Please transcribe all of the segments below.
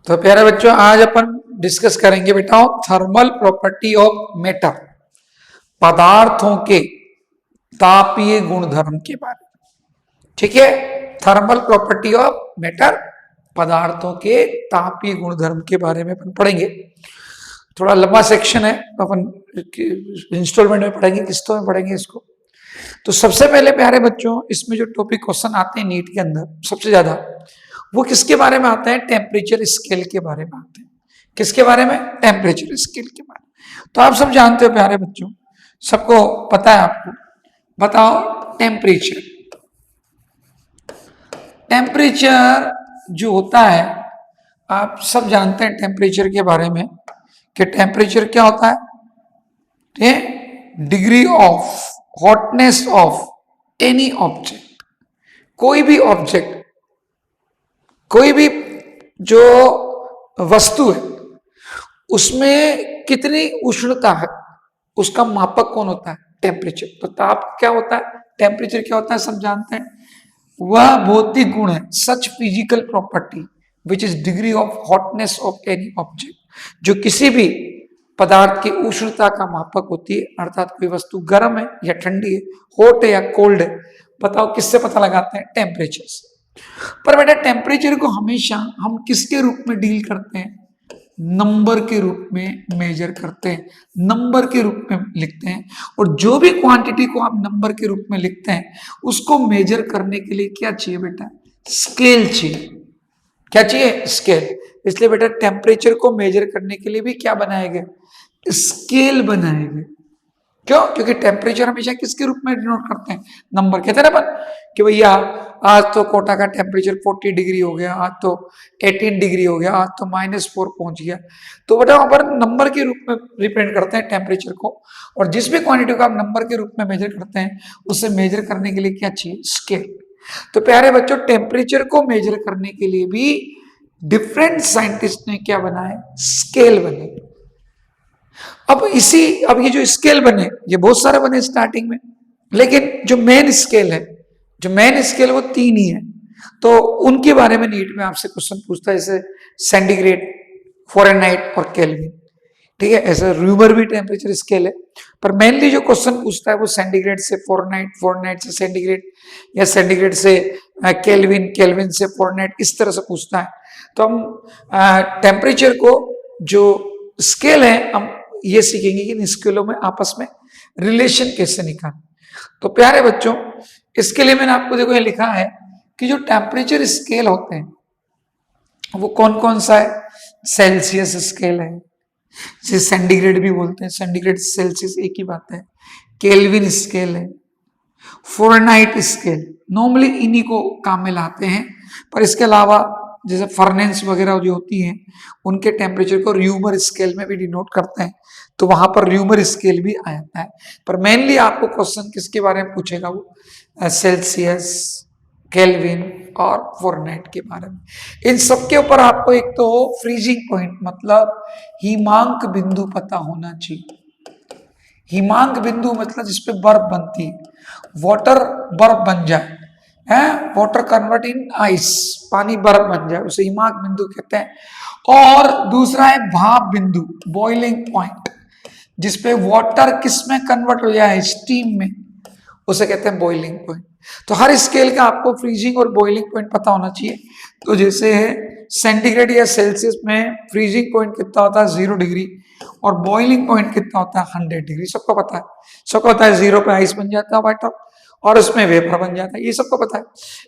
तो प्यारे बच्चों आज अपन डिस्कस करेंगे बेटा थर्मल प्रॉपर्टी ऑफ मैटर, पदार्थों के तापीय गुणधर्म के बारे में। ठीक है, थर्मल प्रॉपर्टी ऑफ मैटर, पदार्थों के तापीय गुणधर्म के बारे में अपन पढ़ेंगे। थोड़ा लंबा सेक्शन है, अपन इंस्टॉलमेंट में पढ़ेंगे, किस्तों में पढ़ेंगे इसको। तो सबसे पहले प्यारे बच्चों इसमें जो टॉपिक क्वेश्चन आते हैं नीट के अंदर सबसे ज्यादा, वो किसके बारे में आते हैं? टेम्परेचर स्केल के बारे में आते हैं। किसके बारे में? टेम्परेचर स्केल के बारे में। तो आप सब जानते हो प्यारे बच्चों, सबको पता है आपको। बताओ टेम्परेचर, टेम्परेचर जो होता है आप सब जानते हैं टेम्परेचर के बारे में कि टेम्परेचर क्या होता है? Degree of hotness of any object, कोई भी ऑब्जेक्ट, कोई भी जो वस्तु है उसमें कितनी उष्णता है उसका मापक कौन होता है? टेम्परेचर। तो ताप क्या होता है? टेम्परेचर क्या होता है सब जानते हैं, वह भौतिक गुण है, such physical property which is degree of hotness of any object, जो किसी भी पदार्थ की उष्णता का मापक होती है। अर्थात कोई वस्तु गर्म है या ठंडी है, हॉट है या कोल्ड है, बताओ किससे पता लगाते हैं? टेम्परेचर से। पर बेटा टेम्परेचर को हमेशा हम किसके रूप में डील करते हैं? नंबर के रूप में मेजर करते हैं, नंबर के रूप में लिखते हैं। और जो भी क्वांटिटी को आप नंबर के रूप में लिखते हैं उसको मेजर करने के लिए क्या चाहिए बेटा? स्केल चाहिए। क्या चाहिए? स्केल। इसलिए बेटा टेम्परेचर को मेजर करने के लिए भी क्या बनाए गए? स्केल बनाए गए। क्यों? क्योंकि टेम्परेचर हमेशा किसके रूप में डिनोट करते हैं? नंबर। कहते हैं ना अपन कि भैया आज तो कोटा का टेम्परेचर 40 डिग्री हो गया, आज तो 18 डिग्री हो गया, आज तो -4 पहुंच गया। तो बेटा वहां पर नंबर के रूप में रिप्रेजेंट करते हैं टेम्परेचर को। और जिस भी क्वांटिटी को आप नंबर के रूप में मेजर करते हैं उसे मेजर करने के लिए क्या चाहिए? स्केल। तो प्यारे बच्चों टेम्परेचर को मेजर करने के लिए भी डिफरेंट साइंटिस्ट ने क्या बनाए? स्केल बने। अब ये जो स्केल बने, ये बहुत सारे बने स्टार्टिंग में, लेकिन जो मेन स्केल है, वो 3 ही है। तो उनके बारे में नीट में आपसे क्वेश्चन पूछता है, जैसे सेंटीग्रेड, फ़ारेनहाइट और केल्विन। ठीक है, ऐसा र्यूमर भी टेम्परेचर स्केल है, पर मेनली जो क्वेश्चन पूछता है वो सेंटीग्रेड से फ़ारेनहाइट, फ़ारेनहाइट से सेंटीग्रेड, या सेंटीग्रेड से केल्विन, केल्विन से फ़ारेनहाइट, इस तरह से पूछता है। तो हम टेम्परेचर को जो स्केल है हम ये सीखेंगे कि इन स्केलों में आपस में रिलेशन कैसे निकालें। तो प्यारे बच्चों इसके लिए मैंने आपको देखो ये लिखा है कि जो टेम्परेचर स्केल होते हैं वो कौन कौन सा है? सेल्सियस स्केल है, जिसे सेंटीग्रेड भी बोलते हैं, सेंटीग्रेड सेल्सियस एक ही बात है। केल्विन स्केल है, फ़ारेनहाइट स्केल, नॉर्मली इन्हीं को काम में लाते हैं। पर इसके अलावा जैसे फर्नेंस वगैरह जो होती हैं उनके टेम्परेचर को र्यूमर स्केल में भी डिनोट करते हैं, तो वहां पर र्यूमर स्केल भी आ जाता है। पर मेनली आपको क्वेश्चन किसके बारे में पूछेगा? वो सेल्सियस, केल्विन और फ़ारेनहाइट के बारे में। इन सब के ऊपर आपको एक तो फ्रीजिंग पॉइंट मतलब हिमांक बिंदु पता होना चाहिए। हिमांक बिंदु मतलब जिसपे बर्फ बनती है, वाटर बर्फ बन जाए, वाटर कन्वर्ट इन आइस, पानी बर्फ बन जाए, उसे हिमांक बिंदु कहते हैं। और दूसरा है भाप बिंदु, बॉइलिंग पॉइंट, जिसपे वाटर किस में कन्वर्ट हो जाए? स्टीम में, उसे कहते हैं बॉइलिंग पॉइंट। तो हर स्केल का आपको फ्रीजिंग और बॉइलिंग पॉइंट पता होना चाहिए। तो जैसे है सेंटीग्रेड या सेल्सियस में फ्रीजिंग पॉइंट कितना होता है? 0 डिग्री, और बॉइलिंग पॉइंट कितना होता है? 100 डिग्री। सबको पता है, सबको पता है 0 पे आइस बन जाता है वाटर और उसमें वेपर बन जाता है, ये सबको पता है।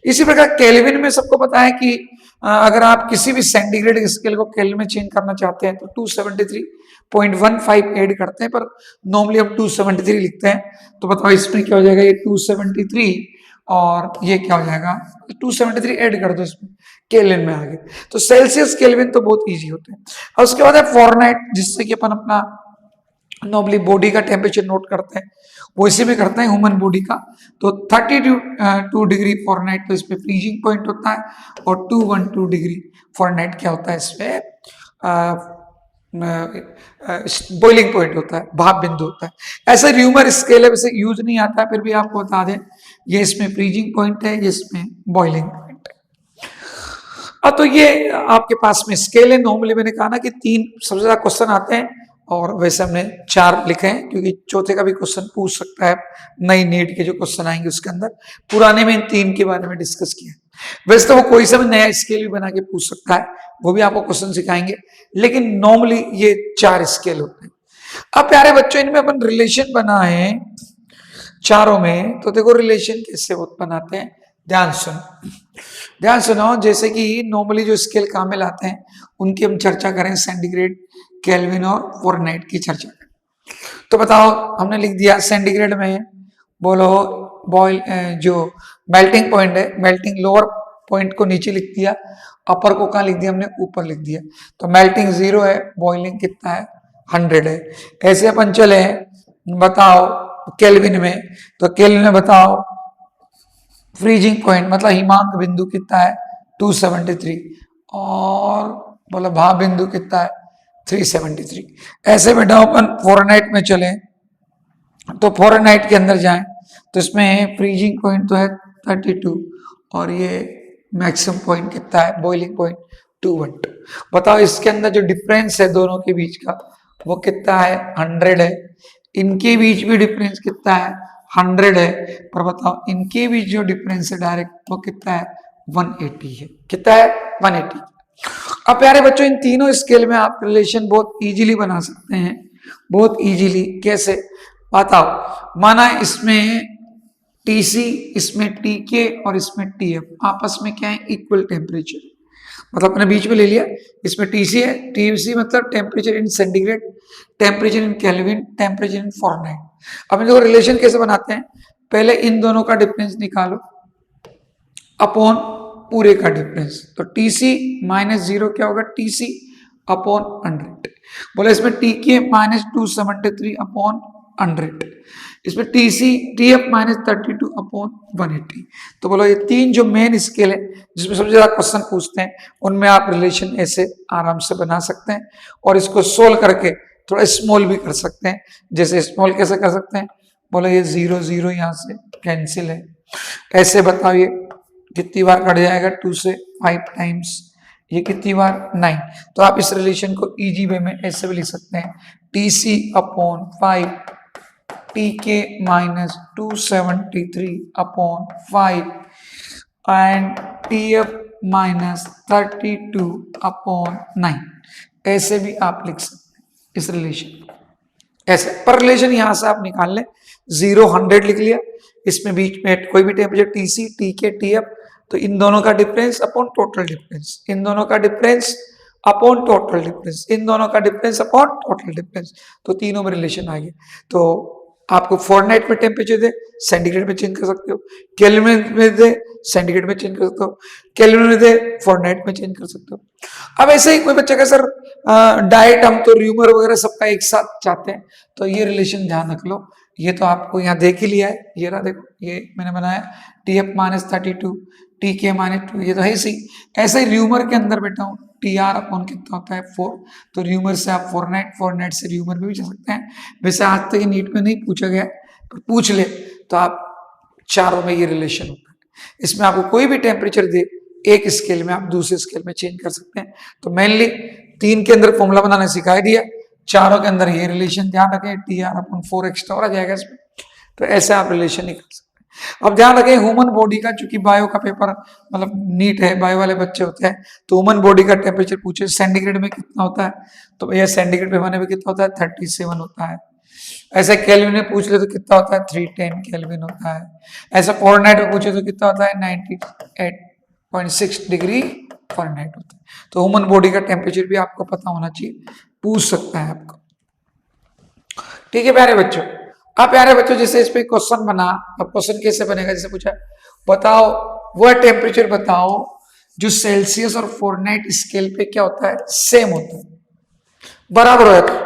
इसी प्रकार केल्विन में सबको पता है कि अगर आप किसी भी सेंटीग्रेड स्केल को केल्विन में चेंज करना चाहते हैं तो 273.15 ऐड करते हैं, पर नॉर्मली हम 273 लिखते हैं। तो बताओ इसमें क्या हो जाएगा? ये 273 और ये क्या हो जाएगा? 273 ऐड कर दो इसमें, केल्विन में आ गए। तो सेल्सियस केल्विन तो बहुत ईजी होते हैं। और उसके बाद है फ़ारेनहाइट, जिससे कि अपन अपना नॉर्मली बॉडी का टेम्परेचर नोट करते हैं, वो इसी में करते हैं ह्यूमन बॉडी का। तो 32 डिग्री फ़ारेनहाइट तो इसमें फ्रीजिंग पॉइंट होता है, और 212 डिग्री फ़ारेनहाइट क्या होता है? इसमें बॉइलिंग पॉइंट होता है, भाप बिंदु होता है। ऐसा र्यूमर स्केल है, वैसे यूज नहीं आता है, फिर भी आपको बता दें ये इसमें फ्रीजिंग पॉइंट है, ये इसमें बॉइलिंग पॉइंट है। तो ये आपके पास में स्केल है। नॉर्मली मैंने कहा ना कि 3 सबसे ज्यादा क्वेश्चन आते हैं, और वैसे हमने 4 लिखे हैं क्योंकि चौथे का भी क्वेश्चन पूछ सकता है, नई नीट के जो क्वेश्चन आएंगे उसके अंदर। पुराने में इन 3 के बारे में डिस्कस किया। वैसे तो वो कोई सा भी नया स्केल भी बना के पूछ सकता है, वो भी आपको क्वेश्चन सिखाएंगे, लेकिन नॉर्मली ये 4 स्केल होते हैं। अब प्यारे बच्चों, इनमें अपन रिलेशन बनाए चारों में, तो देखो रिलेशन कैसे बनाते हैं, ध्यान सुनो, ध्यान सुनो। जैसे कि नॉर्मली जो स्केल काम में लाते हैं उनकी हम चर्चा करें, सेंटीग्रेड, केल्विन और फॉरेनहाइट की चर्चा करें। तो बताओ, हमने लिख दिया सेंटीग्रेड में, बोलो बॉयल जो मेल्टिंग पॉइंट है, मेल्टिंग लोअर पॉइंट को नीचे लिख दिया, अपर को कहाँ लिख दिया हमने, ऊपर लिख दिया। तो मेल्टिंग 0 है, बॉइलिंग कितना है, 100 है। ऐसे अपन चले, बताओ केल्विन में, तो केल्विन में बताओ फ्रीजिंग पॉइंट मतलब हिमांक बिंदु कितना है, 273, और बोला भाप बिंदु कितना है, 373। ऐसे बेटा अपन फॉरेनहाइट में चले, तो फॉरेनहाइट के अंदर जाएं तो इसमें फ्रीजिंग पॉइंट तो है 32, और ये मैक्सिमम पॉइंट कितना है, बॉइलिंग पॉइंट 212। बताओ इसके अंदर जो डिफरेंस है दोनों के बीच का वो कितना है, 100 है। इनके बीच भी डिफरेंस कितना है, 100 है। पर बताओ इनके बीच जो डिफरेंस है डायरेक्ट वो कितना है, 180 है। कितना है, 180। अब प्यारे बच्चों, इन तीनों स्केल में आप रिलेशन बहुत इजीली बना सकते हैं, बहुत इजीली। कैसे बताओ, माना इसमें टीसी, इसमें टीके और इसमें टीएफ आपस में क्या है, इक्वल टेम्परेचर, मतलब अपने बीच में ले लिया। इसमें टीसी है, टीसी मतलब temperature in centigrade, temperature in kelvin, temperature in Fahrenheit. अब देखो रिलेशन कैसे बनाते हैं, पहले इन दोनों का डिफरेंस निकालो अपॉन पूरे का डिफरेंस। तो टीसी -0 क्या होगा, टीसी अपॉन 100। बोले इसमें टीके -273 अपॉन 100, इसमें टीसी टीएफ -32 अपॉन 180। तो बोलो ये 3 जो मेन स्केल है जिसमें सबसे ज्यादा क्वेश्चन पूछते हैं, उनमें आप रिलेशन ऐसे आराम से बना सकते हैं, और इसको सोल्व करके थोड़ा स्मॉल भी कर सकते हैं। जैसे स्मॉल कैसे कर सकते हैं, बोलो ये 0 0 यहाँ से कैंसिल है। ऐसे बताओ ये कितनी बार कट जाएगा, 2 से 5 टाइम्स, ये कितनी बार, 9। तो आप इस रिलेशन को इजी वे में ऐसे भी लिख सकते हैं, टीसी अपॉन 5 टीके -273 अपॉन 5 एंड टीएफ -32 अपॉन 9। ऐसे भी आप लिख सकते हैं इस रिलेशन ऐसे। पर रिलेशन यहां से आप निकाल लें, 0 100 लिख लिया, इसमें बीच में कोई भी टेम्परेचर टीसी टीके टीएफ, तो इन दोनों का डिफरेंस अपॉन टोटल डिफरेंस, इन दोनों का डिफरेंस अपॉन टोटल डिफरेंस, इन दोनों का डिफरेंस अपॉन टोटल डिफरेंस। तो तीनों में रिलेशन आ गया। तो आपको फॉरेनहाइट में टेम्परेचर दे, सेंटीग्रेड में चेंज कर सकते हो, केल्विन में दे, सेंटीग्रेड में चेंज कर सकते हो, केल्विन में दे, फॉरेनहाइट में चेंज कर सकते हो। अब ऐसे ही कोई बच्चा का सर डाइट हम तो र्यूमर वगैरह सबका एक साथ चाहते हैं, तो ये रिलेशन ध्यान रख लो। ये तो आपको यहाँ देख ही लिया है, ये रहा देखो, ये मैंने बनाया TF -32 TK -2, ये तो है सी। ऐसे ही र्यूमर के अंदर बैठा हूँ, TR अपॉन कितना होता है, 4। तो र्यूमर से आप फॉरेनहाइट, फॉरेनहाइट से र्यूमर में भी जा सकते हैं। वैसे आज तक ये नीट में नहीं पूछा गया, पर पूछ ले तो आप चारों में ये रिलेशन होता है। इसमें आपको कोई भी टेम्परेचर दे, एक स्केल में आप दूसरे स्केल में चेंज कर सकते हैं। तो मेनली 3 के अंदर फॉर्मूला बनाना सिखाई दिया, चारों के अंदर ये रिलेशन ध्यान रखें, TR अपॉन 4 एक्स्ट्रा और आ जाएगा इसमें। तो ऐसे आप रिलेशन निकाल सकते हैं। अब ध्यान रखें ह्यूमन बॉडी का, चूंकि बायो का पेपर मतलब नीट है, बायो वाले बच्चे होते हैं, तो ह्यूमन बॉडी का टेम्परेचर पूछे सेंटीग्रेड में कितना होता है, तो भैया सेंटीग्रेड पैमाने में कितना होता है, 37 होता है। ऐसे केल्विन में पूछ ले तो कितना होता है, 310 केल्विन होता है। ऐसा फॉरेनहाइट में पूछे तो कितना होता है, 98.6 डिग्री फॉरेनहाइट होता है। तो ह्यूमन बॉडी का टेम्परेचर भी आपको पता होना चाहिए, पूछ सकता है आपको। ठीक है प्यारे बच्चों। अब प्यारे बच्चों जैसे इस पे क्वेश्चन बना, अब क्वेश्चन कैसे बनेगा, जैसे पूछा बताओ वह टेम्परेचर बताओ जो सेल्सियस और फॉरेनहाइट स्केल पे क्या होता है, सेम होता है, बराबर होता है।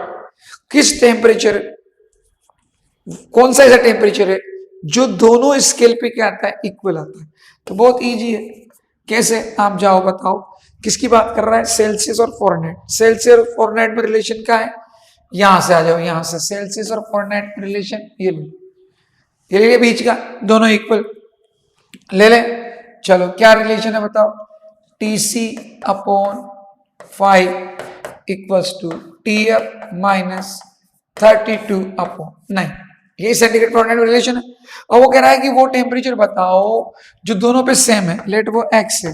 किस टेम्परेचर, कौन सा ऐसा टेम्परेचर है जो दोनों स्केल पे क्या आता है, इक्वल आता है। तो बहुत इजी है, कैसे, आप जाओ बताओ किसकी बात कर रहा है, सेल्सियस और फॉरेनहाइट। सेल्सियस और फॉरेनहाइट में रिलेशन क्या है, यहां से आ जाओ, यहां से सेल्सियस और फॉरेनहाइट में रिलेशन ये लो, ये ले बीच का, दोनों इक्वल ले ले। चलो क्या रिलेशन है बताओ, TC upon 5 equals to TF minus 32 upon 9। ये सेंटीग्रेड फॉरेनहाइट में रिलेशन है। और वो कह रहा है कि वो टेम्परेचर बताओ जो दोनों पे सेम है, लेट वो x है,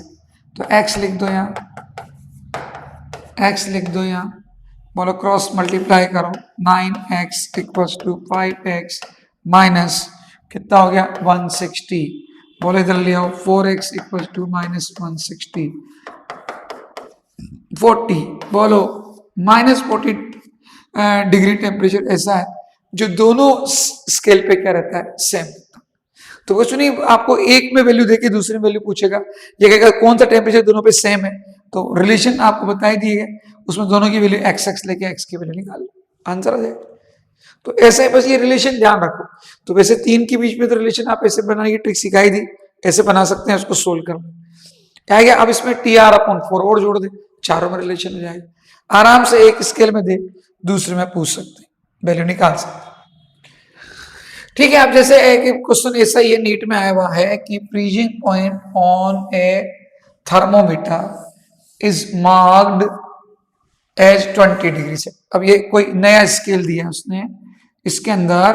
तो x लिख दो यहाँ, x लिख दो यहाँ, बोलो क्रॉस मल्टीप्लाई करो, 9x equals to 5x minus कितना हो गया 160, बोलो इधर ले आओ 4x इक्वल्स टू माइनस 160, 40, बोलो माइनस 40 डिग्री टेम्परेचर ऐसा है जो दोनों स्केल पे क्या रहता है, सेम। तो वो सुनिए, आपको एक में वैल्यू देके दूसरे में वैल्यू पूछेगा, ये कहेगा कौन सा टेम्परेचर दोनों पे सेम है, तो रिलेशन आपको बता ही दिए गए, उसमें दोनों की वैल्यू x लेके x की वैल्यू निकाल लो, आंसर आ जाएगा। तो ऐसे ही बस ये रिलेशन ध्यान रखो। तो वैसे तीन के बीच में तो रिलेशन आप ऐसे बनाने की ट्रिक सिखाई दी, ऐसे बना सकते हैं, उसको सोल्व करना क्या गया। अब इसमें TR/4 और जोड़ दे, चारों में रिलेशन हो जाएगा। आराम से एक स्केल में दे, दूसरे में पूछ सकते हैं, वैल्यू निकाल सकते हैं। ठीक है। अब जैसे एक क्वेश्चन ऐसा ही नीट में आया हुआ है कि freezing point on a thermometer is marked as 20 degree से। अब ये कोई नया स्केल दिया उसने, इसके अंदर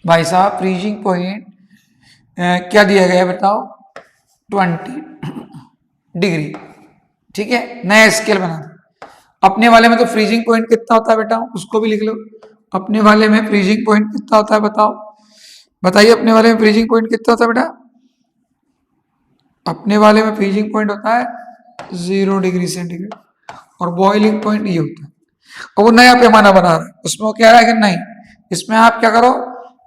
भाई साहब फ्रीजिंग पॉइंट क्या दिया गया है बताओ, 20 डिग्री। ठीक है, नया स्केल बना दो। अपने वाले में तो फ्रीजिंग पॉइंट कितना होता है बेटा, उसको भी लिख लो। अपने वाले में फ्रीजिंग पॉइंट कितना होता है बताओ, बताइए अपने वाले में फ्रीजिंग पॉइंट कितना होता है बेटा। अपने वाले में फ्रीजिंग पॉइंट होता है 0 डिग्री सेंटीग्रेड और बॉइलिंग पॉइंट ये होता है। और वो नया पैमाना बना रहा है, उसमें वो कह रहा है कि नहीं, इसमें आप क्या करो,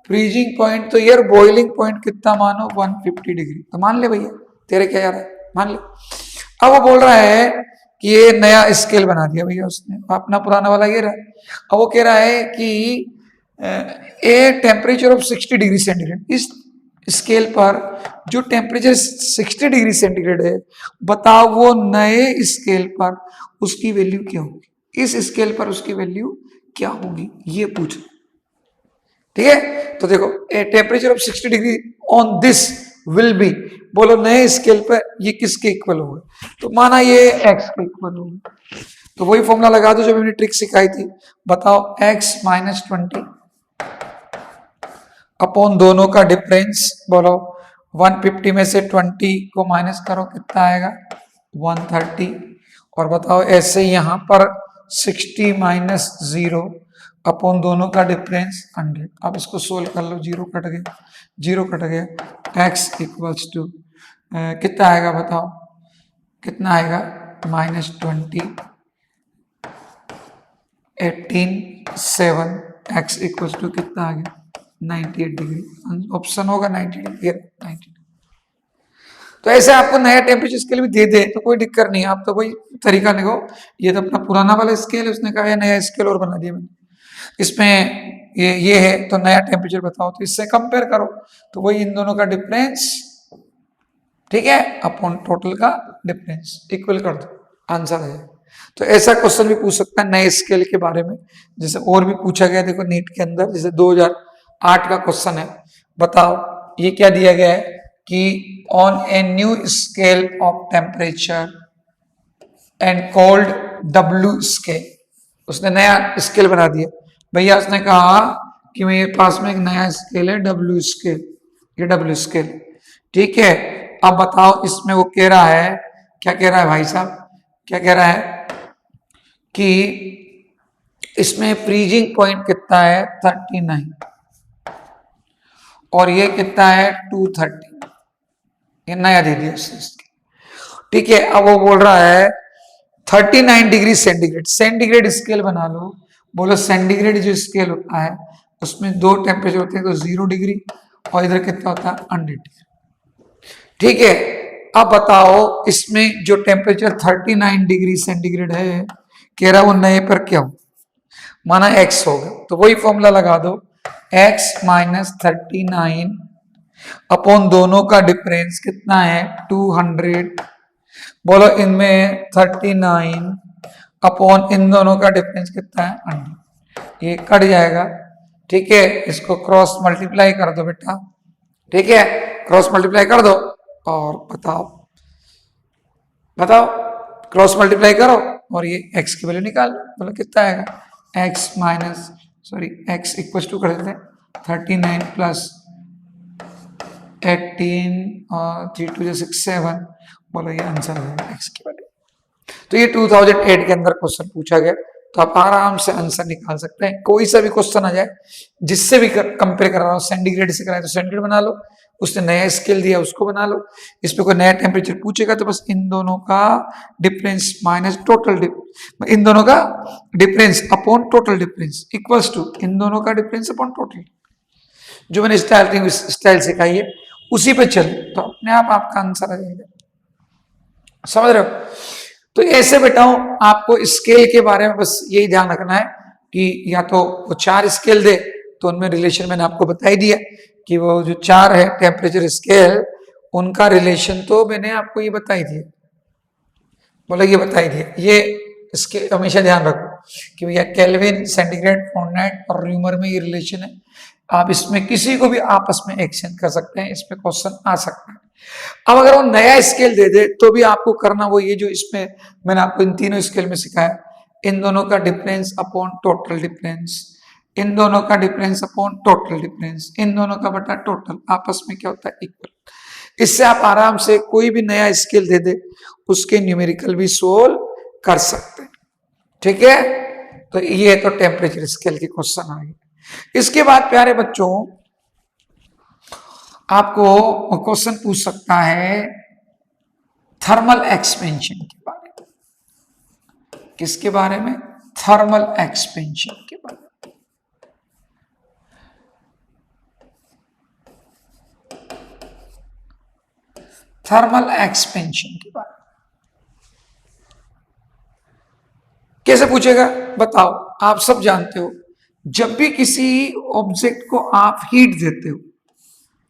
फ्रीजिंग पॉइंट तो यार बॉइलिंग पॉइंट कितना मानो 150 डिग्री, तो मान ले भैया, तेरे क्या यार है, मान ले। अब वो बोल रहा है कि ये नया स्केल बना दिया भैया उसने, अपना पुराना वाला ये रहा। अब वो कह रहा है कि a temperature of 60 degree centigrade, इस स्केल पर जो टेम्परेचर 60 डिग्री सेंटीग्रेड है, बताओ वो नए स्केल पर उसकी वैल्यू क्या होगी, इस स्केल पर उसकी वैल्यू क्या होगी, ये पूछ। ठीक है, तो देखो temperature of 60 degree on this will be, बोलो नए स्केल पर ये किसके इक्वल होगा, तो माना ये x के इक्वल होगा। तो वही फॉर्मूला लगा दो जो मैंने ट्रिक सिखाई थी, बताओ x माइनस 20 अपॉन दोनों का डिफरेंस, बोलो 150 में से 20 को माइनस करो कितना आएगा 130, और बताओ ऐसे यहां पर 60 माइनस 0 अपॉन दोनों का डिफरेंस 100। अब इसको सोल्व कर लो, 0 कट गया, 0 कट गया, x इक्वल्स टू कितना आएगा बताओ, कितना आएगा -20 18 7, x इक्वल्स टू कितना आ गया 98 डिग्री। ऑप्शन होगा 90 डिग्री, 90। तो ऐसे आपको नया टेम्परेचर स्केल भी दे दे तो कोई दिक्कत नहीं है, आप तो कोई तरीका निकालो। ये तो अपना पुराना वाला स्केल है, उसने कहा है नया स्केल और बना दिया मैंने, इसमें ये है तो नया टेम्परेचर बताओ, तो इससे कंपेयर करो, तो वही इन दोनों का डिफरेंस, ठीक है, अपॉन टोटल का डिफरेंस इक्वल कर दो, आंसर है। तो ऐसा क्वेश्चन भी पूछ सकता है नए स्केल के बारे में, जैसे और भी पूछा गया देखो नीट के अंदर, जैसे 2008 का क्वेश्चन है, बताओ ये क्या दिया गया है कि on a new scale of temperature and called W scale, उसने नया स्केल बना दिया भैया, उसने कहा कि मेरे पास में एक नया स्केल है W स्केल, ये W स्केल, ठीक है। अब बताओ इसमें वो कह रहा है, क्या कह रहा है भाई साहब, क्या कह रहा है कि इसमें फ्रीजिंग पॉइंट कितना है 39 और ये कितना है 230, ये नया दे दिया ठीक है। अब वो बोल रहा है 39 डिग्री सेंटीग्रेड, सेंटीग्रेड स्केल बना लो, बोलो सेंटीग्रेड जो स्केल होता है उसमें दो टेम्परेचर होते हैं, तो 0 डिग्री और इधर कितना होता है 100 डिग्री, ठीक है। अब बताओ इसमें जो टेम्परेचर 39 डिग्री सेंटीग्रेड है, कह रहा वो नए पर क्या हो, माना x होगा, तो वही फॉर्मूला लगा दो, x माइनस 39 अपॉन दोनों का डिफरेंस कितना है 200, बोलो इनमें 39 अपॉन इन दोनों का डिफरेंस कितना है 100, ये कट जाएगा, ठीक है। इसको क्रॉस मल्टीप्लाई कर दो बेटा, ठीक है, क्रॉस मल्टीप्लाई कर दो और बताओ बताओ, क्रॉस मल्टीप्लाई करो और ये x की वैल्यू निकाल लो, बोलो कितना आएगा, x इक्वल टू कर देते हैं 39 प्लस 18 और 3 2 6 7, बोलो ये आंसर है x की वैल्यू। तो ये 2008 के अंदर क्वेश्चन पूछा गया, तो आप आराम से आंसर निकाल सकते हैं। कोई सा भी क्वेश्चन आ जाए, जिससे भी कंपेयर कर रहा हो, सेंटीग्रेड से कराए तो सेंटीग्रेड बना लो, उसने नया स्केल दिया उसको बना लो, इसमें कोई नया टेम्परेचर पूछेगा तो बस इन दोनों का डिफरेंस माइनस टोटल इन दोनों का difference upon total difference equals to इन दोनों का डिफरेंस अपॉन टोटल। जो मैंने स्टाइल सिखाई है उसी पे चल, तो अपने आप आपका आंसर आ जाएगा। समझ रहे हो? तो ऐसे बेटाओ आपको स्केल के बारे में बस यही ध्यान रखना है कि या तो वो 4 स्केल दे तो उनमें रिलेशन मैंने आपको बता ही दिया कि वो जो 4 है टेम्परेचर स्केल, उनका रिलेशन तो मैंने आपको ये बता ही दिया, बोला ये बता ही दिया। ये इसके हमेशा ध्यान रखो कि भैया केल्विन, सेंटीग्रेड, फ़ारेनहाइट और र्यूमर में ये रिलेशन है। आप इसमें किसी को भी आपस में एक्सचेंज कर सकते हैं, इसमें क्वेश्चन आ सकता है। अब अगर वो नया स्केल दे दे तो भी आपको करना वो ये जो इसमें मैंने आपको इन तीनों स्केल में सिखाया, इन दोनों का डिफरेंस अपॉन टोटल डिफरेंस, इन दोनों का डिफरेंस अपॉन टोटल डिफरेंस, इन दोनों का बटा टोटल, आपस में क्या होता है, इक्वल। इससे आप आराम से कोई भी नया स्केल दे दे उसके न्यूमेरिकल भी सोल्व कर सकते हैं। ठीक है, तो ये तो टेम्परेचर स्केल के क्वेश्चन आ गए। इसके बाद प्यारे बच्चों आपको क्वेश्चन पूछ सकता है थर्मल एक्सपेंशन के बारे में। किसके बारे में? थर्मल एक्सपेंशन के बारे में। थर्मल एक्सपेंशन के बारे में कैसे पूछेगा बताओ? आप सब जानते हो, जब भी किसी ऑब्जेक्ट को आप हीट देते हो,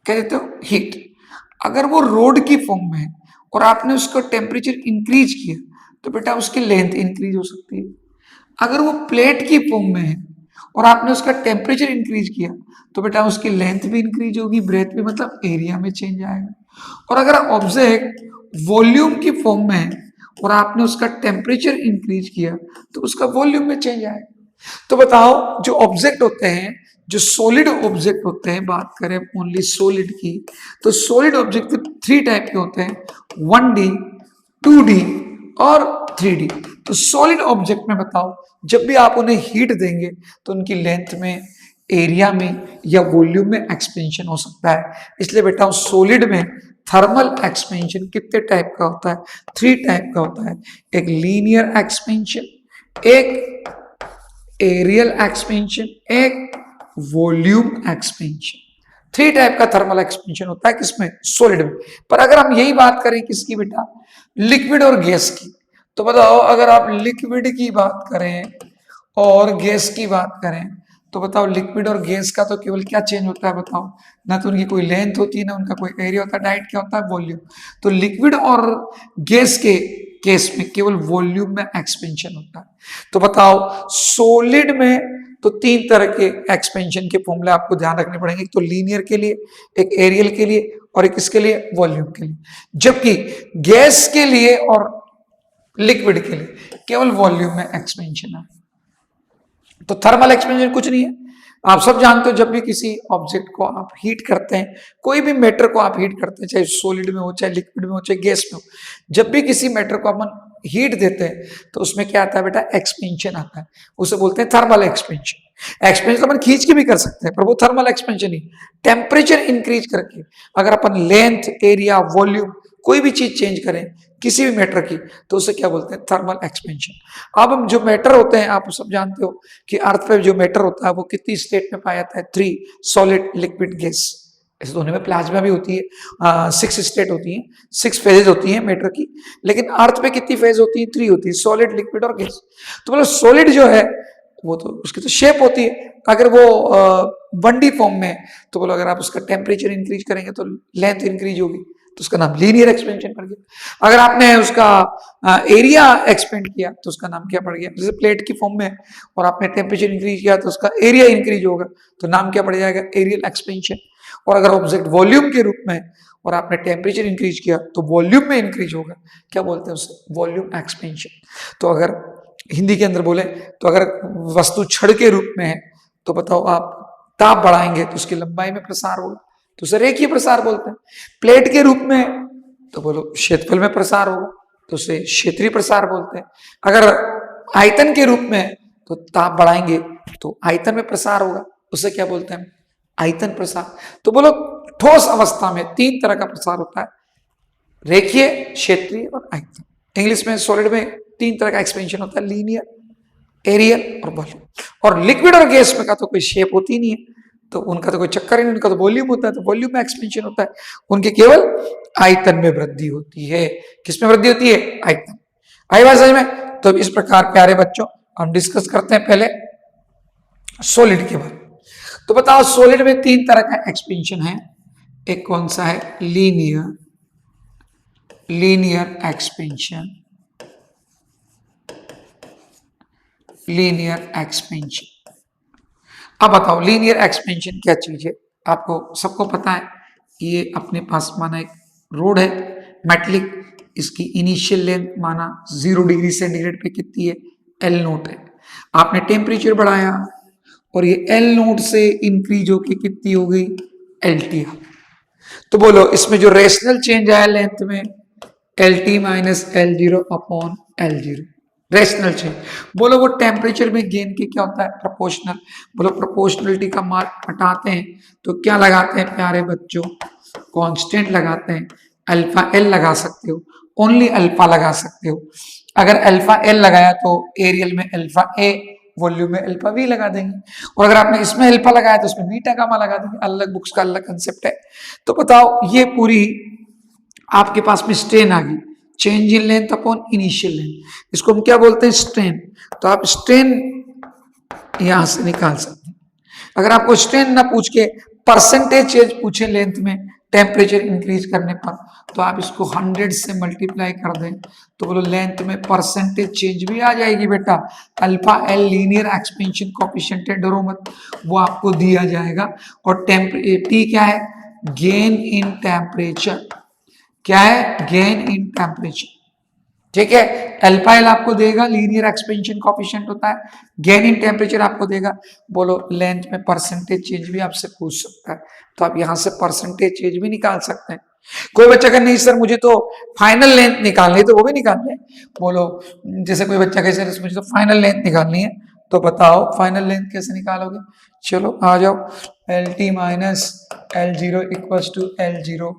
क्या देते हो? हीट। अगर वो रोड की फॉर्म में है और आपने उसको टेम्परेचर इंक्रीज किया तो बेटा उसकी लेंथ इंक्रीज हो सकती है। अगर वो प्लेट की फॉर्म में है और आपने उसका टेम्परेचर इंक्रीज किया तो बेटा उसकी लेंथ भी इंक्रीज होगी, ब्रेथ भी, मतलब एरिया में चेंज आएगा। और अगर ऑब्जेक्ट वॉल्यूम की फॉर्म में है और आपने उसका टेम्परेचर इंक्रीज किया तो उसका वॉल्यूम में चेंज आएगा। तो बताओ, जो ऑब्जेक्ट होते हैं, जो सॉलिड ऑब्जेक्ट होते हैं, बात करें ओनली सॉलिड की, तो सॉलिड ऑब्जेक्ट 3 टाइप के होते हैं, 1D, 2D और 3D। तो सॉलिड ऑब्जेक्ट में बताओ, जब भी आप उन्हें हीट देंगे तो उनकी लेंथ में, एरिया में या वॉल्यूम में एक्सपेंशन हो सकता है। इसलिए बेटा सॉलिड में थर्मल एक्सपेंशन कितने टाइप का होता है? 3 टाइप का होता है। एक लीनियर एक्सपेंशन, एक एरियल एक्सपेंशन, एक वॉल्यूम एक्सपेंशन। 3 टाइप का थर्मल एक्सपेंशन होता है किसमें? सॉलिड में। पर अगर हम यही बात करें किसकी बेटा? लिक्विड और गैस की, तो बताओ अगर आप लिक्विड की बात करें और गैस की बात करें तो बताओ लिक्विड और गैस का तो केवल क्या चेंज होता है बताओ? ना तो उनकी कोई लेंथ होती है, ना उनका कोई एरिया होता है, डायरेक्ट क्या होता है? वॉल्यूम। तो लिक्विड और गैस के केस में केवल वॉल्यूम में एक्सपेंशन होता है। तो बताओ सॉलिड में तो 3 तरह के एक्सपेंशन के फॉर्मूले आपको ध्यान रखने पड़ेंगे, एक तो लीनियर के लिए, एक एरियल के लिए और एक किसके लिए? वॉल्यूम के लिए। जबकि गैस के लिए और लिक्विड के लिए केवल वॉल्यूम में एक्सपेंशन है। तो थर्मल एक्सपेंशन कुछ नहीं है, आप सब जानते हो, जब भी किसी ऑब्जेक्ट को आप हीट करते हैं, कोई भी मैटर को आप हीट करते हैं, चाहे सॉलिड में हो, चाहे लिक्विड में हो, चाहे गैस में हो, जब भी किसी मैटर को अपन हीट देते हैं तो उसमें क्या आता है बेटा? एक्सपेंशन आता है। उसे बोलते हैं थर्मल एक्सपेंशन। एक्सपेंशन तो अपन खींच के भी कर सकते हैं, पर वो थर्मल एक्सपेंशन ही, टेम्परेचर इंक्रीज करके अगर अपन लेंथ, एरिया, वॉल्यूम कोई भी चीज चेंज करें किसी भी मैटर की तो उसे क्या बोलते हैं? Thermal expansion. अब हम जो मैटर होते हैं, आप सब जानते हो कि अर्थ पे जो मैटर होता है वो कितनी स्टेट में पाया जाता है? 3, सॉलिड, लिक्विड, गैस। इस दोनों में प्लाज्मा भी होती है, 6 स्टेट होती है, 6 फेजेज होती है मैटर की। लेकिन अर्थ पे कितनी फेज होती है? 3 होती है, सॉलिड, लिक्विड और गैस। तो मतलब सॉलिड जो है वो तो उसकी तो शेप होती है, अगर वो 1D फॉर्म में तो बोलो अगर आप उसका टेम्परेचर इंक्रीज करेंगे तो लेंथ इंक्रीज होगी, तो उसका नाम लीनियर एक्सपेंशन पड़ गया। अगर आपने उसका एरिया एक्सपेंड किया तो उसका नाम क्या पड़ गया? जैसे प्लेट की फॉर्म में और आपने टेम्परेचर इंक्रीज किया तो उसका एरिया इंक्रीज होगा, तो नाम क्या पड़ जाएगा? Areal expansion. और अगर ऑब्जेक्ट वॉल्यूम के रूप में और आपने टेम्परेचर इंक्रीज किया तो वॉल्यूम में इंक्रीज होगा, क्या बोलते हैं उसे, वॉल्यूम एक्सपेंशन। तो अगर हिंदी के अंदर बोले तो अगर वस्तु छड़ के रूप में है तो बताओ आप ताप बढ़ाएंगे तो उसकी लंबाई में प्रसार होगा, तो उसे रेखीय प्रसार बोलते हैं। प्लेट के रूप में तो बोलो क्षेत्रफल में प्रसार होगा तो उसे क्षेत्रीय प्रसार बोलते हैं। अगर आयतन के रूप में तो ताप बढ़ाएंगे तो आयतन में प्रसार होगा, उसे क्या बोलते हैं, आयतन प्रसार। तो बोलो ठोस अवस्था में 3 तरह का प्रसार होता है, रेखीय, क्षेत्रीय और आयतन। इंग्लिश में सॉलिड में 3 तरह का एक्सपेंशन होता है, लीनियर, एरियल और वॉल्यूम। और लिक्विड और गैस में का तो कोई शेप होती नहीं है, तो उनका तो कोई चक्कर ही नहीं, उनका तो वॉल्यूम होता है, तो वॉल्यूम में एक्सपेंशन होता है, उनके केवल आयतन में वृद्धि होती है। किसमें वृद्धि होती है, आयतन। आई बात समझ में। तो इस प्रकार प्यारे बच्चों हम डिस्कस करते हैं पहले सॉलिड के बारे में। तो बताओ सॉलिड में 3 तरह का एक्सपेंशन है, एक कौन सा है, लीनियर एक्सपेंशन, लीनियर एक्सपेंशन। अब बताओ लीनियर एक्सपेंशन क्या चीज है, आपको सबको पता है। ये अपने पास माना एक रोड है मेटलिक, इसकी इनिशियल लेंथ माना 0 डिग्री सेंटीग्रेड पे कितनी है, L नोट है। आपने टेम्परेचर बढ़ाया और ये L नोट से इंक्रीज होके कितनी हो गई, LT। तो बोलो इसमें जो रेशनल चेंज आया लेंथ में, LT minus L0 upon L0, rational change. बोलो वो टेम्परेचर में गेन के क्या होता है, प्रोपोर्शनल। बोलो प्रोपोर्शनलिटी का मार्क हटाते हैं तो क्या लगाते हैं प्यारे बच्चों, कांस्टेंट लगाते हैं। अल्फा एल लगा सकते हो, ओनली अल्फा लगा सकते हो। अगर अल्फा एल लगाया तो एरियल में अल्फा ए, वॉल्यूम में अल्फा वी लगा देंगे। और अगर आपने इसमें अल्फा लगाया तो उसमें बीटा गामा लगा देंगे। अलग बुक्स का अलग कंसेप्ट है। तो बताओ ये पूरी आपके पास में स्ट्रेन आ गई, change in length upon initial length, इसको हम क्या बोलते हैं, स्ट्रेन। तो आप स्ट्रेन यहां से निकाल सकते हैं। अगर आपको स्ट्रेन ना पूछ के परसेंटेज चेंज पूछे लेंथ में टेम्परेचर इंक्रीज करने पर, तो आप इसको 100 से मल्टीप्लाई कर दें तो बोलो लेंथ में परसेंटेज चेंज भी आ जाएगी बेटा। Alpha L linear expansion coefficient है, डरो मत, वो आपको दिया जाएगा। और टी क्या है, गेन इन टेम्परेचर, क्या है, गेन इन टेम्परेचर, ठीक है। अल्फा एल आपको देगा, लीनियर एक्सपेंशन कोएफिशिएंट होता है, गेन इन टेम्परेचर आपको देगा। बोलो लेंथ में परसेंटेज चेंज भी आपसे पूछ सकता है, तो आप यहां से परसेंटेज चेंज भी निकाल सकते हैं। कोई बच्चा कहे नहीं सर मुझे तो फाइनल लेंथ निकालनी है, तो वो भी निकाल ले। बोलो जैसे कोई बच्चा कहे सर मुझे तो फाइनल लेंथ निकालनी है, तो बताओ फाइनल लेंथ कैसे निकालोगे। चलो आ जाओ, L T minus L0 equals to L0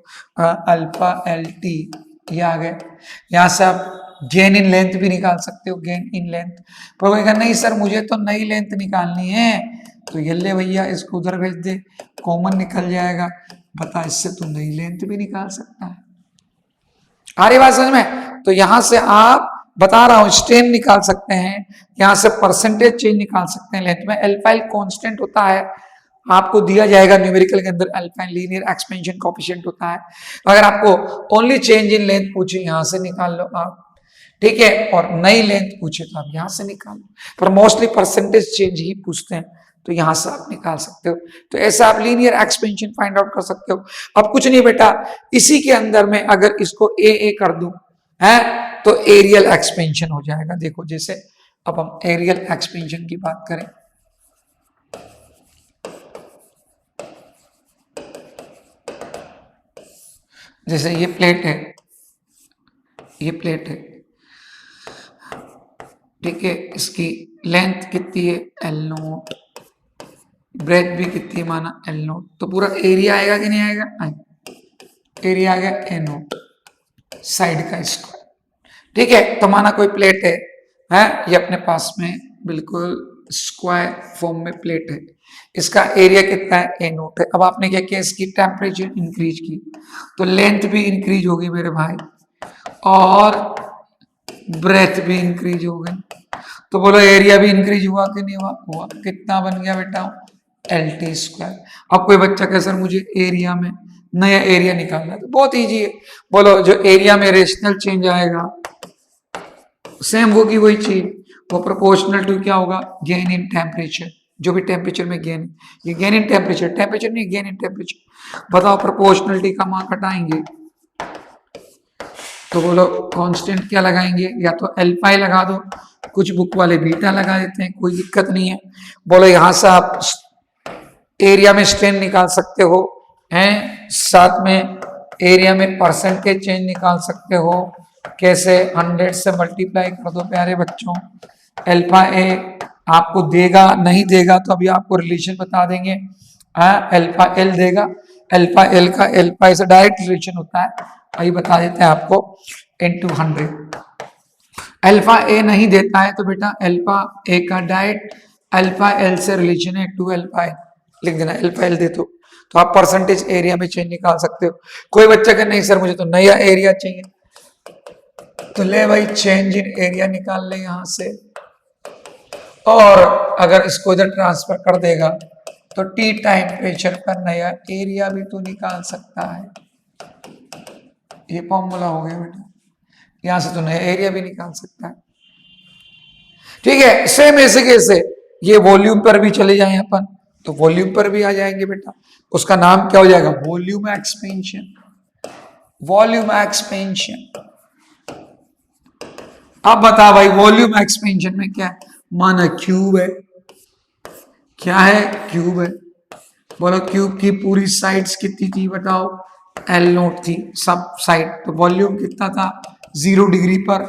alpha LT, ये आ गए। यहां से आप गेन इन लेंथ भी निकाल सकते हो, गेन इन लेंथ। पर कोई कहा नहीं सर मुझे तो नई लेंथ निकालनी है, तो ये ले भैया इसको उधर भेज दे, कॉमन निकल जाएगा। बता इससे तू नई लेंथ भी निकाल सकता है। आ रही बात समझ में। तो यहां से आप बता रहा हूं स्ट्रेन निकाल सकते हैं, यहां से परसेंटेज चेंज निकाल सकते हैं लेंथ में। अल्फा एल कांस्टेंट होता है, आपको दिया जाएगा न्यूमेरिकल के अंदर, alpha L linear expansion coefficient होता है। अगर आपको ओनली चेंज इन लेंथ पूछे यहां से निकाल लो आप, ठीक है। और नई लेंथ पूछे तो आप यहां से निकाल लो, पर मोस्टली परसेंटेज चेंज ही पूछते हैं, तो यहां से आप निकाल सकते हो। तो ऐसा आप लीनियर एक्सपेंशन फाइंड आउट कर सकते हो। अब कुछ नहीं बेटा, इसी के अंदर में अगर इसको ए कर दूं है तो एरियल एक्सपेंशन हो जाएगा। देखो जैसे अब हम एरियल एक्सपेंशन की बात करें, जैसे ये प्लेट है, ये प्लेट है, ठीक है। इसकी लेंथ कितनी है, L नोट, ब्रेथ भी कितनी है माना L नोट, तो पूरा एरिया आएगा कि नहीं आएगा, एरिया आ गया A नोट साइड का स्क्वायर, ठीक है। तो माना कोई प्लेट है, ये अपने पास में बिल्कुल स्क्वायर फॉर्म में प्लेट है, इसका एरिया कितना है, A नोट है। अब आपने क्या किया, इसकी टेम्परेचर इंक्रीज की तो लेंथ भी इंक्रीज होगी मेरे भाई, और ब्रेथ भी इंक्रीज हो गई। तो बोलो एरिया भी इंक्रीज हुआ कि नहीं हुआ, हुआ। कितना बन गया बेटा, LT स्क्वायर। अब कोई बच्चा कहे सर मुझे एरिया में नया एरिया निकालना है, तो बहुत इजी है। बोलो जो एरिया में रेशनल चेंज आएगा सेम होगी वही चीज, वो प्रोपोर्शनल टू क्या होगा, गेन इन टेम्परेचर, जो भी टेम्परेचर में गेन, ये गेन इन टेम्परेचर, टेम्परेचर नहीं गेन इन टेम्परेचर। बताओ प्रोपोर्शनलिटी का मान हटाएंगे तो बोलो कांस्टेंट क्या लगाएंगे, या तो एल्फा लगा दो, कुछ बुक वाले बीटा लगा देते हैं, कोई दिक्कत नहीं है। बोलो यहां से आप एरिया में स्ट्रेन निकाल सकते हो हैं, साथ में एरिया में परसेंटेज चेंज निकाल सकते हो। कैसे? 100 से मल्टीप्लाई कर दो प्यारे बच्चों। अल्फा ए आपको देगा नहीं देगा तो अभी आपको रिलेशन बता देंगे। अल्फा एल देगा, अल्फा एल का अल्फा से डायरेक्ट रिलेशन होता है, अभी बता देते हैं आपको, इनटू 100। अल्फा ए नहीं देता है तो बेटा अल्फा ए का डायरेक्ट अल्फा एल से रिलेशन है, 2 अल्फा एल लिख देना। अल्फा एल दे तो आप परसेंटेज एरिया में चेंज निकाल सकते हो। कोई बच्चा कहे नहीं सर मुझे तो नया एरिया चाहिए, तो ले भाई चेंज इन एरिया निकाल ले यहां से, और अगर इसको इधर ट्रांसफर कर देगा तो टी टाइम टेम्परेचर पर नया एरिया भी तो निकाल सकता है। ये फॉर्मूला हो गया बेटा, यहां से तो नया एरिया भी निकाल सकता है। ठीक है, सेम ऐसे कैसे ये वॉल्यूम पर भी चले जाए अपन, तो वॉल्यूम पर भी आ जाएंगे बेटा, उसका नाम क्या हो जाएगा? Volume expansion. Volume expansion. अब बता भाई वॉल्यूम एक्सपेंशन में क्या है? माना क्यूब है, क्या है? क्यूब है। बोलो क्यूब की पूरी साइड्स कितनी थी बताओ? एल नोट थी सब साइड, तो वॉल्यूम कितना था? 0 डिग्री पर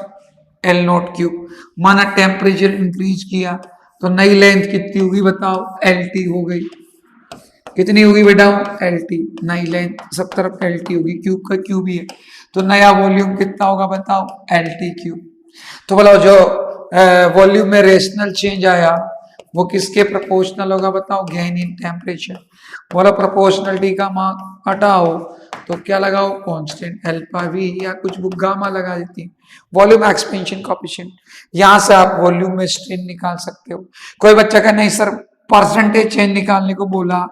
एल नोट क्यूब। माना टेम्परेचर इंक्रीज किया तो नई लेंथ कितनी होगी बताओ? एल टी हो गई। कितनी होगी बेटा? L T. नई लेंथ सब तरफ एल टी होगी, क्यूब का क्यूब ही है, तो नया वॉल्यूम कितना होगा बताओ? L T cube. तो बोलो जो वॉल्यूम में रेशनल चेंज आया वो किसके प्रोपोर्शनल होगा बताओ? Gain in temperature. बोलो प्रोपोर्शनलिटी का मान हटाओ तो क्या लगाओ? कांस्टेंट अल्फा वी या कुछ बुक गामा लगा देती है। वॉल्यूम एक्सपेंशन कोएफिशिएंट, यहां से आप वॉल्यूम में स्ट्रेन निकाल सकते हो। कोई बच्चा का नहीं सर परसेंटेज चेंज निकालने को बोला,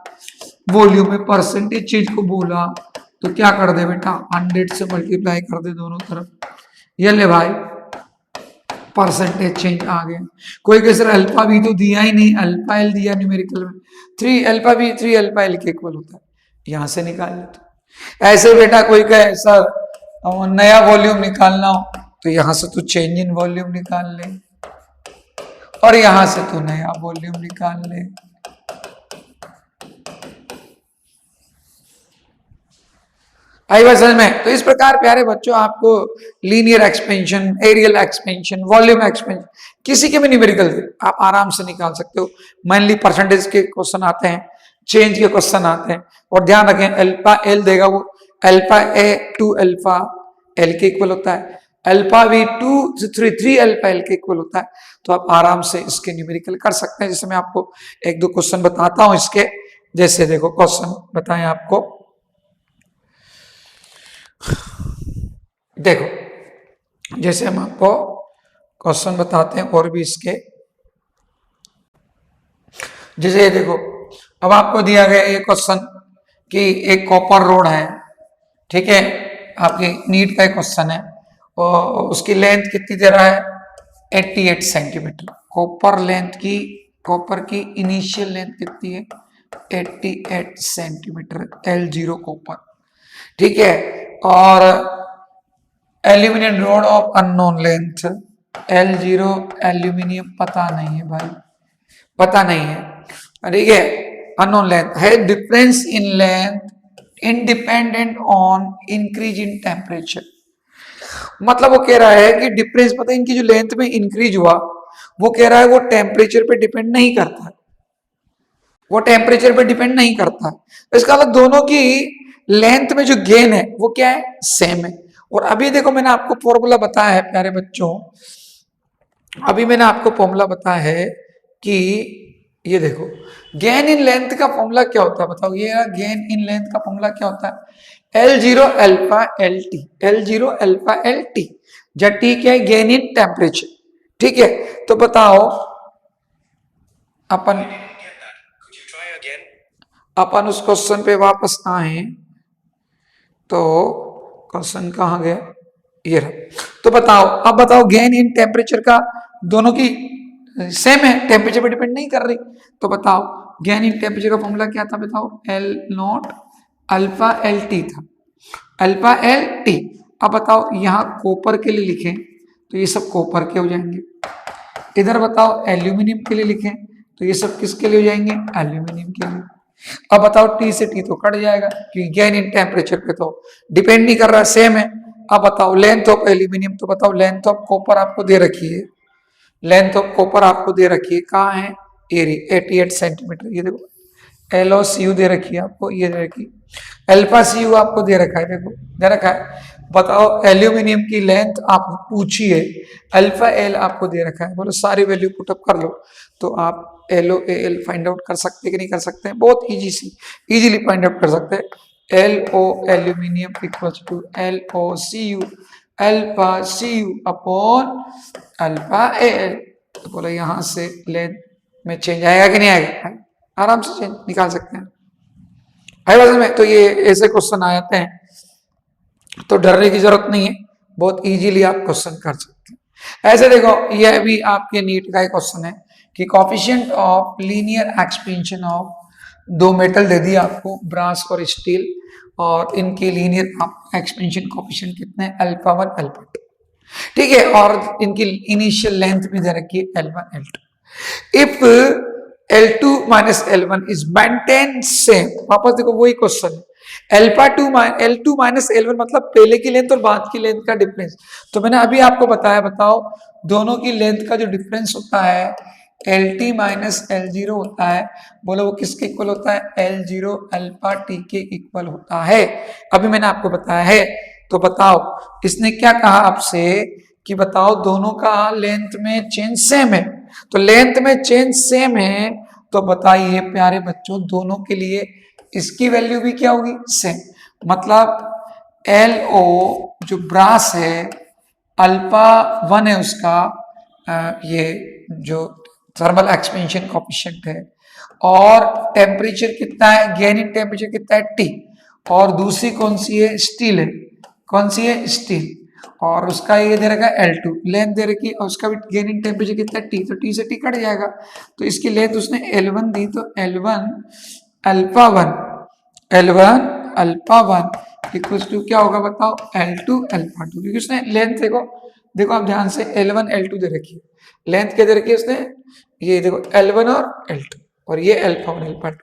वॉल्यूम में परसेंटेज चेंज को बोला, तो क्या कर दे बेटा? 100 से मल्टीप्लाई कर दे दोनों तरफ। ये ले भाई परसेंटेज चेंज आ गया। कोई कहे सर अल्फा भी तो दिया ही नहीं, अल्फा एल दिया न्यूमेरिकल में, 3 अल्फा भी 3 अल्फा एल के इक्वल होता है, यहां से निकाल लेते। ऐसे बेटा कोई कहे सर नया वॉल्यूम निकालना हो तो यहां से तू चेंज इन वॉल्यूम निकाल ले, और यहां से तू नया वॉल्यूम निकाल ले। आई बात समझ में? तो इस प्रकार प्यारे बच्चों आपको linear expansion, areal expansion, volume expansion, किसी के भी न्यूमेरिकल आप आराम से निकाल सकते हो। मेनली परसेंटेज के क्वेश्चन आते हैं, चेंज के क्वेश्चन आते हैं, और ध्यान रखें अल्फा एल देगा वो अल्फा ए 2 अल्फा एल के इक्वल होता है, अल्फा वी 2 3 अल्फा एल के इक्वल होता है। तो आप आराम से इसके न्यूमेरिकल कर सकते हैं। जैसे मैं आपको 1-2 क्वेश्चन बताता हूं इसके, जैसे देखो क्वेश्चन बताएं आपको, देखो जैसे हम आपको क्वेश्चन बताते हैं और भी इसके, जैसे देखो अब आपको दिया गया ये क्वेश्चन कि एक कॉपर रोड है, ठीक है, आपकी नीट का एक क्वेश्चन है, और उसकी लेंथ कितनी दे रहा है? 88 सेंटीमीटर। कॉपर लेंथ की, कॉपर की इनिशियल लेंथ कितनी है? 88 सेंटीमीटर, L0 कॉपर, ठीक है। और aluminium road of unknown length, L0 aluminium पता नहीं है भाई, पता नहीं है, ठीक है, अननोन लेंथ है। Difference in length independent on increase in temperature, मतलब वो कह रहा है कि डिफरेंस पता है इनकी जो लेंथ में इंक्रीज हुआ, वो कह रहा है वो टेम्परेचर पे डिपेंड नहीं करता है, वो टेम्परेचर पे डिपेंड नहीं करता है। तो इसका मतलब दोनों की लेंथ में जो गेन है वो क्या है? सेम है। और अभी देखो मैंने आपको फॉर्मूला बताया है प्यारे बच्चों, अभी मैंने आपको फॉर्मूला बताया है कि ये देखो गेन इन लेंथ का फॉर्मूला क्या होता है बताओ? ये गेन इन लेंथ का फॉर्मूला क्या होता है? L0 alpha L T, L0 alpha L T, जब टी क्या है? गेन इन टेम्परेचर, ठीक है। तो बताओ अपन उस क्वेश्चन पे वापस आए तो क्वेश्चन कहां गया? ये रहा। तो बताओ, अब बताओ गेन इन टेम्परेचर का दोनों की सेम है, टेम्परेचर पे डिपेंड नहीं कर रही। तो बताओ गेन इन टेम्परेचर का फॉर्मूला क्या था बताओ, L not alpha L T था, अल्फा एल टी। अब बताओ यहाँ कॉपर के लिए लिखें तो ये सब कॉपर के हो जाएंगे, इधर बताओ एल्यूमिनियम के लिए लिखें तो ये सब किसके लिए हो जाएंगे, एल्यूमिनियम के लिए। अब बताओ टी से टी तो कट जाएगा क्योंकि गेन इन टेम्परेचर पे तो डिपेंड नहीं कर रहा, सेम है। अब बताओ लेंथ ऑफ एल्यूमिनियम, तो बताओ लेंथ ऑफ कॉपर आपको दे रखी है, लेंथ ऑफ कॉपर आपको दे रखी है, कहाँ है, एरी 88 सेंटीमीटर। ये देखो एलओ सी यू दे रखी है आपको, ये दे रखी, अल्फा सी यू आपको दे रखा है, देखो दे रखा है। बताओ एल्यूमिनियम की लेंथ आप पूछिए, अल्फा एल आपको दे रखा है, बोलो सारी वैल्यू पुटअप कर लो तो आप L O L find out कर सकते हैं कि नहीं कर सकते हैं, बहुत इजीली फाइंड आउट कर सकते हैं। L O aluminium equals to L O C U, alpha C U upon alpha L. तो बोलो यहां से लेंथ में चेंज आएगा कि नहीं आएगा, आराम से चेंज निकाल सकते हैं भाई वजन में। तो ये ऐसे क्वेश्चन आ जाते हैं तो डरने की जरूरत नहीं है, बहुत इजीली आप क्वेश्चन कर सकते हैं। ऐसे देखो यह भी आपके नीट का एक क्वेश्चन है कि coefficient of linear expansion of दो मेटल दे दिया आपको, ब्रास और स्टील, और इनके लीनियर एक्सपेंशन कोफिशिएंट कितने हैं, अल्फा 1 अल्फा 2, ठीक है, और इनकी इनिशियल लेंथ भी दे रखी है L1 L2। If L2 minus L1 is maintain same, वापस देखो वही क्वेश्चन है, L2 माइनस L1 मतलब पहले की लेंथ और बाद की लेंथ का डिफरेंस। तो मैंने अभी आपको बताया, बताओ दोनों की लेंथ का जो डिफरेंस होता है LT माइनस L0 होता है, बोलो वो किसके इक्वल होता है, L0 अल्फा टी के इक्वल होता है, अभी मैंने आपको बताया है। तो बताओ इसने क्या कहा आपसे कि बताओ दोनों का लेंथ में चेंज सेम है, तो लेंथ में चेंज सेम है तो बताइए प्यारे बच्चों दोनों के लिए इसकी वैल्यू भी क्या होगी, सेम। मतलब एल ओ जो ब्रास है अल्फा 1 है उसका ये जो थर्मल एक्सपेंशन कोफिशिएंट है, और टेम्परेचर कितना है, गेन इन टेम्परेचर कितना है टी, और दूसरी कौन सी है, स्टील है, कौन सी है, स्टील, और उसका ये दे रखा है L2 लेंथ दे रखी है, और उसका भी गेन इन टेम्परेचर कितना है T, तो T से T कट जाएगा, तो इसकी लेंथ उसने L1 दी, तो L1 alpha 1 L1 alpha 1 equals to क्या होगा बताओ, L2 अल्फा 2, क्योंकि उसने लेंथ देखो आप ध्यान से L1 L2 दे रखी है, लेंथ क्या दे रखी है उसने, ये देखो L1 और L2, और ये अल्फा 1 अल्फा 2।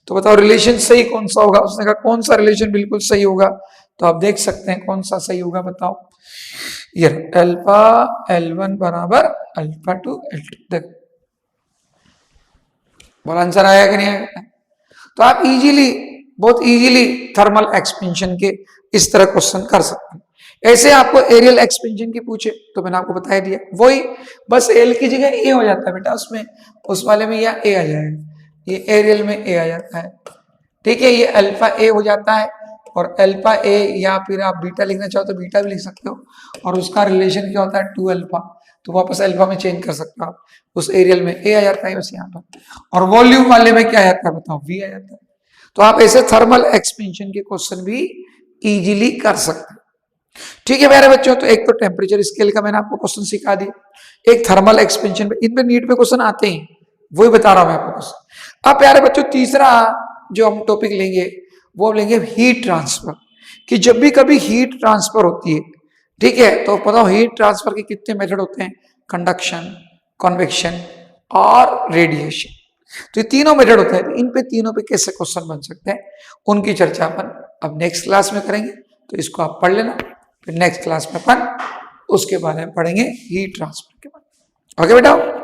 तो बताओ रिलेशन सही कौन सा होगा, उसने कहा कौन सा रिलेशन बिल्कुल सही होगा, तो आप देख सकते हैं कौन सा सही होगा, बताओ ये अल्फा L1 बराबर अल्फा 2 L2, देखो बोला आंसर आया कि नहीं आया। तो आप बहुत इजीली थर्मल एक्सपेंशन के इस तरह क्वेश्चन कर सकते हैं। ऐसे आपको एरियल एक्सपेंशन की पूछे तो मैंने आपको बता दिया, वही बस एल की जगह ए हो जाता है बेटा, उसमें उस वाले में या ए आ जाएगा, ये एरियल में ए आ जाता है, ठीक है, ये अल्फा ए हो जाता है, और अल्फा ए या फिर आप बीटा लिखना चाहो तो बीटा भी लिख सकते हो, और उसका रिलेशन क्या होता है 2 अल्फा, तो वापस अल्फा में चेंज कर सकते हो आप, उस एरियल में ए आ जाता है बस यहाँ पर, और वॉल्यूम वाले में क्या आ जाता है बताओ, वी आ जाता है। तो आप ऐसे थर्मल एक्सपेंशन के क्वेश्चन भी इजीली कर सकते हैं, ठीक है प्यारे बच्चों। तो एक तो टेम्परेचर स्केल का मैंने आपको क्वेश्चन सिखा दिया, एक थर्मल एक्सपेंशन पे, इन पे नीट पे क्वेश्चन आते हैं, वही बता रहा हूं मैं आपको क्वेश्चन। अब प्यारे बच्चों तीसरा जो हम टॉपिक लेंगे वो लेंगे हीट ट्रांसफर, कि जब भी कभी हीट ट्रांसफर होती है, ठीक है, तो पता हो हीट ट्रांसफर के कितने मेथड होते हैं, कंडक्शन, कन्वेक्शन और रेडिएशन। तो ये तीनों मेथड होते हैं, तो इन पे तीनों पे कैसे क्वेश्चन बन सकते हैं उनकी चर्चा अपन अब नेक्स्ट क्लास में करेंगे, तो इसको आप पढ़ लेना, फिर नेक्स्ट क्लास में अपन उसके बारे में पढ़ेंगे हीट ट्रांसफर के बारे में। ओके बेटा।